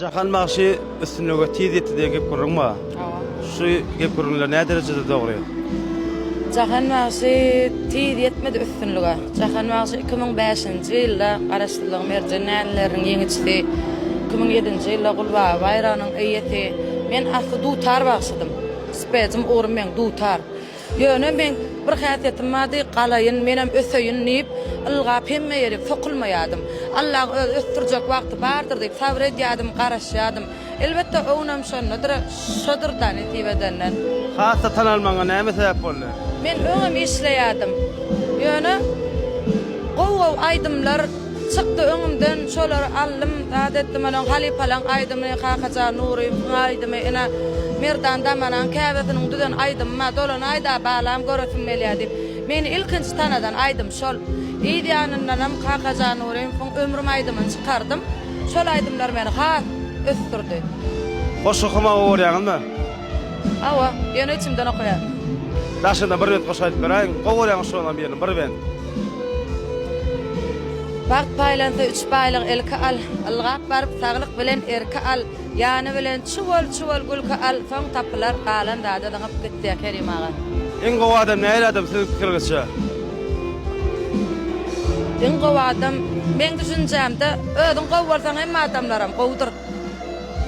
Jahan maaşı üstünlüğü tiyet diye gep kurulma. Şu gep kurulunlar ne derecede doğru? Jahan maaşı tiyet yetmedi üstünlüğü. Jahan maaşı 2005-nji ýylda araşdyrylgyň merjenleriniň ýeňiçdi. 2007-nji ýylda Gulba bayranyň eýeti. Men asly dutar başladym. Spejim orum men dutar. Ýöne men bir häsiýetim bardy, galaýyn menem öseýin diýip ylgap hemme ýeri sokulmaýadym. Allah östirjek wagty bardyr diýip sabr edýärdim, garaşýardym. Elbetde öňüm şodurdan etibedenden. Hasa tanalmaňa näme sebäp boldy? Men öňüm işleýärdim. Ýöne gowy aýdymlar çykdy öňümden, şolary aldym, adetdim alan halipalaň aýdymy, Kakaja Nury aýdymy, ene Merdan damanan käbetiniň düzen aýdymma, dolan aýda balam görüpmelýär diýip. Men ilkinji tanadan aýdym şol. Ýa-da Kakaja Nury ömrüm aýdymyny çykardym. Şol aýdymlar meni hat östirdi. Goşukyma öwrýäňmi? Awa, ýöne içimden okuyar. Daşynda bir ret goşaýdyp beraýyn, gowurýaň şoňa birini bir ben. Wagt paýlanta 3 paýlyk elke al, ylgap baryp saglyk bilen erke al, ýany bilen çuwal gülke al, soň tapylar galan dada daňyp gitdi Kerim ağa. En gowy adam näme adam siz pikirgizçe? En gowy adam men düşünjämde ödün gowy bolsaň hemme adamlaram gowdur.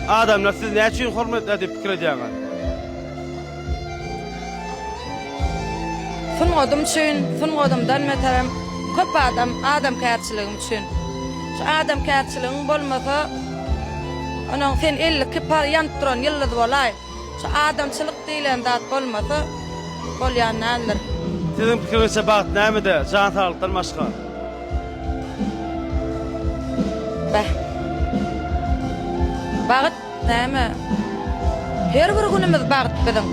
Adamlar siz näçe hormat edip pikir edýäňiz? Fungodum üçin, fungodumdan meterem köp adam kärçiligim üçin. Şu adam kärçiligim bolmasa, onuň sen 50 kipar ýanyp duran ýyllyd bolay. Şu adamçylyk diýilen zat bolmasa, bolýandandyr. Sizin pikirgizçe baht nämede? Jan sağlykdan başga? Bagyt näme? Her bir günimiz bagyt bilen.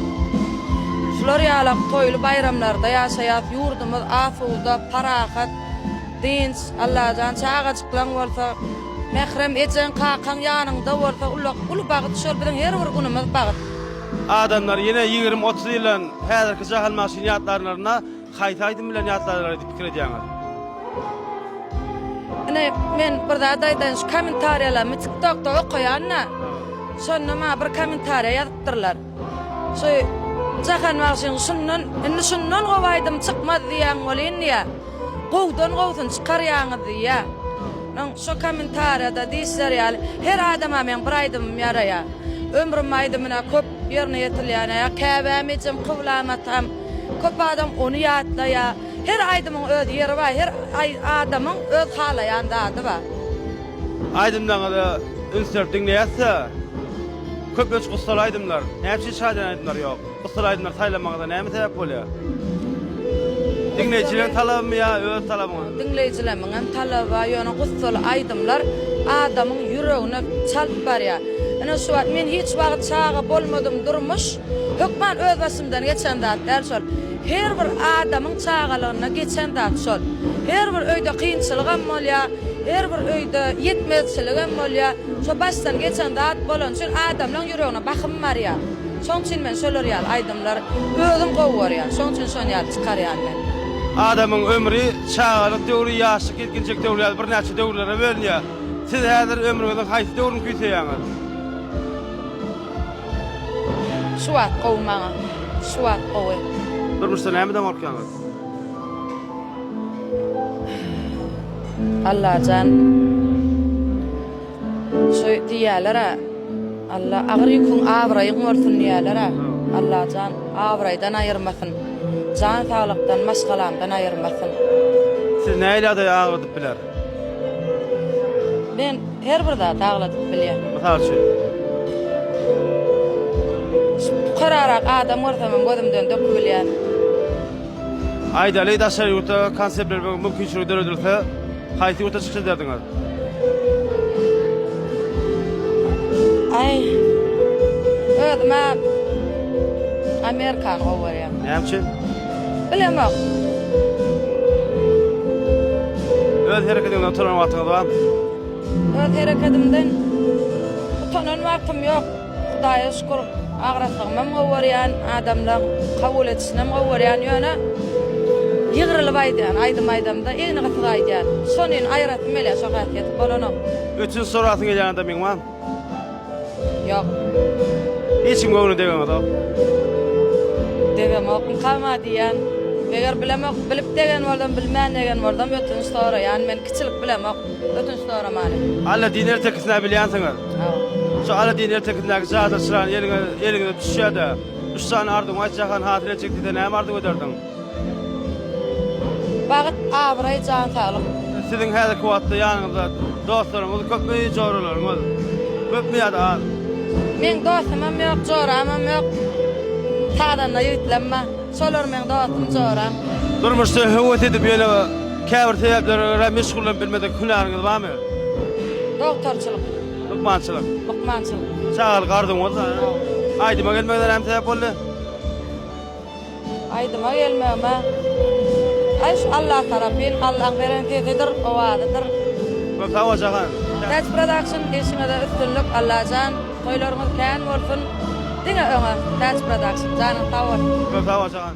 Şular ýalak toýly bayramlarda ýaşaýat ýurdumyz asuda, parahat, dinç, Allahdan çağa çyklan bolsa, mehrem ejen kakan ýanyňda bolsa, ulu bagyt şol bilen her bir günimiz bagyt. Adamlar ýene 20-30 ýylan häzirki jahal maşynaýatlaryna haýtaýdym bilen ýatlarlar edip pikir edýäňiz. Men bir daýdan şu kommentariýalary TikTokda okuýanna, şonma bir kommentariýa ýazypdyrlar. Şu Jahan maaşyň şundan gowaýdym çykmady diýen bolýan ýa. Gowdan gowsun çykarýaňyz diýä. Şu kommentariýada diýişler ýaly her adama men bir aýdym ýaraýa. Ömrüm aýdymyna köp ýerine ýetilýän ýa, käbämejim, kıblamatam. Köp adam onu ýatlaýa. Her aýdymyň öz ýeri bar, her adamyň öz halaýan dady bar. Aýdymdan da ünsür diňleýärse, köp öç gustal aýdymlar. Näçe şadan aýdymlar ýok. Gustal aýdymlar saýlamagda näme sebäp bolýar? Diňleýijiler talabmy ýa öz talabymy? Diňleýijileriň hem talaby ýöne gustal aýdymlar adamyň ýüregine çalp barýar. Ana şu wagt men hiç wagt çağa bolmadym durmuş. Hökman öz başymdan geçen zat däl şol. Her bir adamyň çağalaryna geçen zat şol. Her bir öýde kynçylygam bolýar, her bir öýde ýetmezçiligim bolýar. Şo başdan geçen zat bolan şol adamlaryň ýüregine bakym barýar. Şoň üçin men şolar ýaly aýdymlar özüm gowurýar. Şoň üçin şonu ýaly çykarýar men. Adamyň ömri çağalyk döwri ýaşy ketginçek döwrler bir näçe döwrlere bölünýär. Siz häzir ömrüňizde haýsy döwrüni küýseýäňiz? Şu wagt gowmaňa, şu wagt gowy. Durmuşda nämeden gorkýaňyz? Allah'tan şu diýerler Allah agyr ýükün awraýyň bolsun diýerler Allah'tan awraýdan aýyrmasyn. Jan sağlykdan, maşgalamdan aýyrmasyn. Siz näýle agyrdyp biler? Ben her bir zat agladyp bilýär. Mysal üçin. Kararak adam görsem gözümden dökülýär. Aýdaly daşary ýurtda konseptler mümkinçilik döredilse, haýsy ýurtda çykýar derdiňiz? Ay. Özüme Amerikan gowurýar. Näme üçin? Bilemok. Öz hereketiňden oturan wagtyňyz barmy? Öz hereketimden utanan wagtym ýok. Hudaýa şükür. Agrasyňam gowurýan, adamlar kabul etişinem gowurýan ýöne ýygrylyp aýdym-aýdymda ýene gaty aýdýar. Şonu aýratym ele şo gaty bolanok. Üçün sorasyň gelýände meňme. Yok. Hiç kim göwnü degen adam. Degem okun kalma diýen. Eger bilemek, bilip degen boldum, bilmän degen boldum ötünç sonra. Yani men kiçilik bilemek, ötünç sonra mani. Alla diner tekisine bilýänsiňiz. Şu ala diner tekisindäki zada sıran eline düşýärdi. 3 tane ardyň açjakan hatyra çekdi de näme ardy öderdiň? Bagat abray jan sağlyk. Sizin häzir kuwatly ýanyňyzda dostlaryňyz köpmi joralaryňyz? Köpmi ýa-da Men dostumam yok, joramam yok. Tadan ýitlenme. Solar men dostum joram. durmuşda höwet edip ýöne käbir sebäpleri meşgulen bilmeden künaryňyz barmy? Doktorçylyk, Lukmançylyk. lukmançylyk. Çağal gardyň bolsa. Aýdyma gelmegden hem sebäp boldy. Aydyma gelmeme. Ay şu Allah tarapyn, Allah'ın berentiyetidir, owadydyr. Köp tawa jagan. Touch Production işine de üstünlük Allah'can. Toylarımız kän bolsun. Diňe öňe Touch Production janyň tawar. Köp tawa jagan.